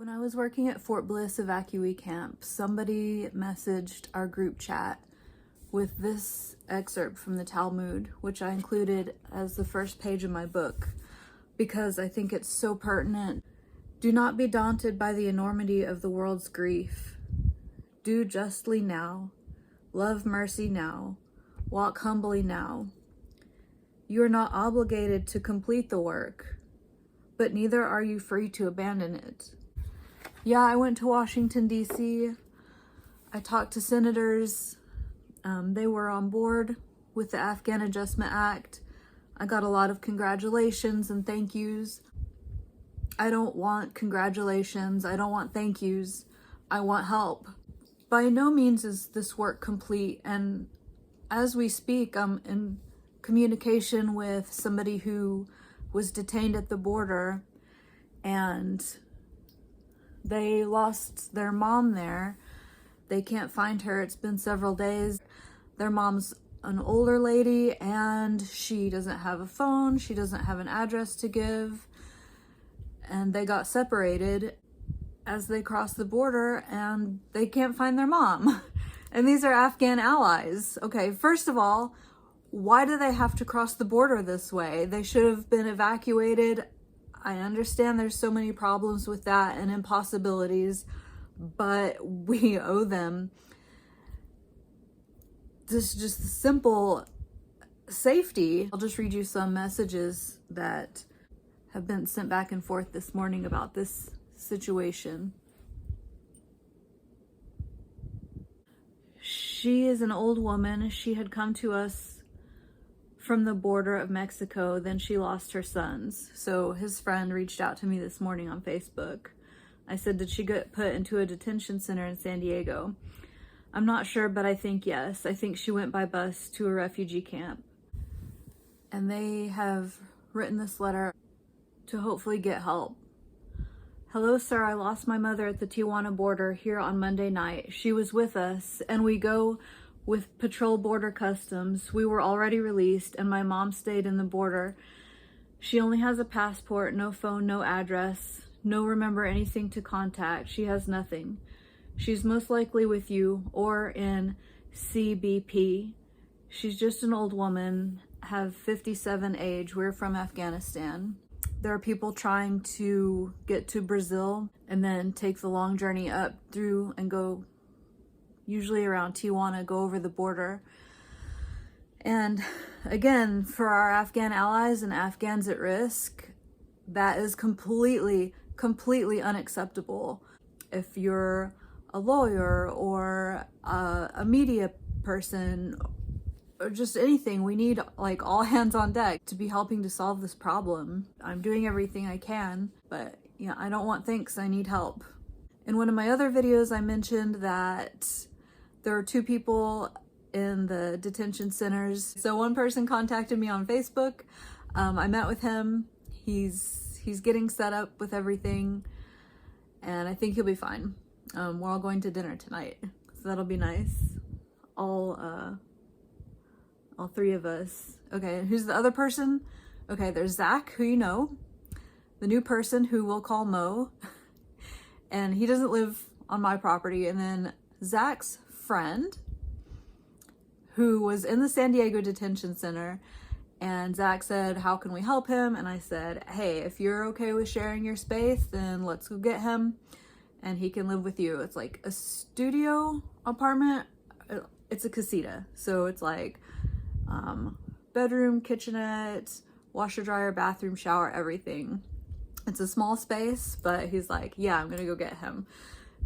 When I was working at Fort Bliss evacuee camp, somebody messaged our group chat with this excerpt from the Talmud, which I included as the first page of my book because I think it's so pertinent. Do not be daunted by the enormity of the world's grief. Do justly now. Love mercy now. Walk humbly now. You are not obligated to complete the work, but neither are you free to abandon it. Yeah, I went to Washington, D.C. I talked to senators. They were on board with the Afghan Adjustment Act. I got a lot of congratulations and thank yous. I don't want congratulations. I don't want thank yous. I want help. By no means is this work complete. And as we speak, I'm in communication with somebody who was detained at the border, and they lost their mom there. They can't find her. It's been several days. Their mom's an older lady and she doesn't have a phone. She doesn't have an address to give. And they got separated as they crossed the border and they can't find their mom. And these are Afghan allies. Okay, first of all, why do they have to cross the border this way? They should have been evacuated. I understand there's so many problems with that and impossibilities, but we owe them this just simple safety. I'll just read you some messages that have been sent back and forth this morning about this situation. She is an old woman. She had come to us from the border of Mexico, then she lost her sons. So his friend reached out to me this morning on Facebook. I said, did she get put into a detention center in San Diego? I'm not sure, but I think yes. I think she went by bus to a refugee camp. And they have written this letter to hopefully get help. Hello, sir. I lost my mother at the Tijuana border here on Monday night. She was with us, and we go with patrol border customs. We were already released, and my mom stayed in the border. She only has a passport, no phone, no address, no remember anything to contact. She has nothing. She's most likely with you or in CBP. She's just an old woman, have 57 age. We're from Afghanistan. There are people trying to get to Brazil and then take the long journey up through and go usually around Tijuana, go over the border. And again, for our Afghan allies and Afghans at risk, that is completely unacceptable. If you're a lawyer or a media person or just anything, we need like all hands on deck to be helping to solve this problem. I'm doing everything I can, but I don't want thanks, I need help. In one of my other videos, I mentioned that there are 2 people in the detention centers. So one person contacted me on Facebook. I met with him. He's getting set up with everything, and I think he'll be fine. We're all going to dinner tonight, so that'll be nice. All 3 of us. Okay, and who's the other person? Okay, there's Zach, who you know, the new person who we'll call Mo, and he doesn't live on my property, and then Zach's friend who was in the San Diego detention center, and Zach said, how can we help him? And I said, hey, if you're okay with sharing your space, then let's go get him and he can live with you. It's like a studio apartment. It's a casita, so it's like bedroom, kitchenette, washer, dryer, bathroom, shower, everything. It's a small space, but he's like, yeah, I'm gonna go get him.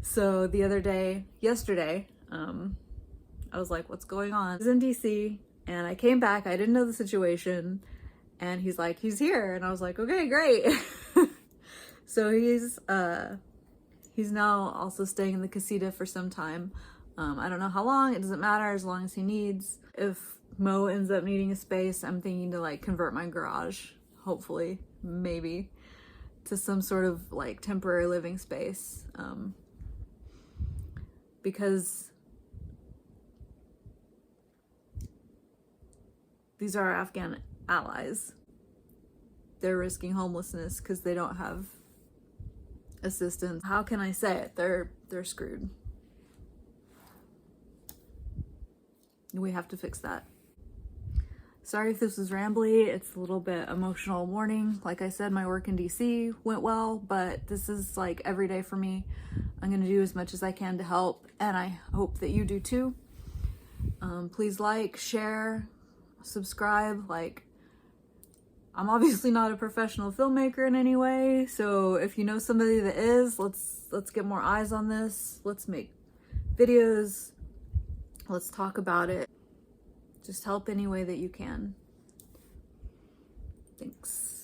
So yesterday, I was like, what's going on? I was in DC and I came back. I didn't know the situation. And he's like, he's here. And I was like, okay, great. So he's now also staying in the casita for some time. I don't know how long. It doesn't matter, as long as he needs. If Mo ends up needing a space, I'm thinking to like convert my garage, hopefully, maybe, to some sort of like temporary living space. Because these are our Afghan allies. They're risking homelessness because they don't have assistance. How can I say it? They're screwed. We have to fix that. Sorry if this was rambly. It's a little bit emotional morning. Like I said, my work in DC went well, but this is like every day for me. I'm gonna do as much as I can to help, and I hope that you do too. Please like, share, subscribe. Like, I'm obviously not a professional filmmaker in any way, so if you know somebody that is, let's get more eyes on this. Let's make videos. Let's talk about it. Just help any way that you can. Thanks.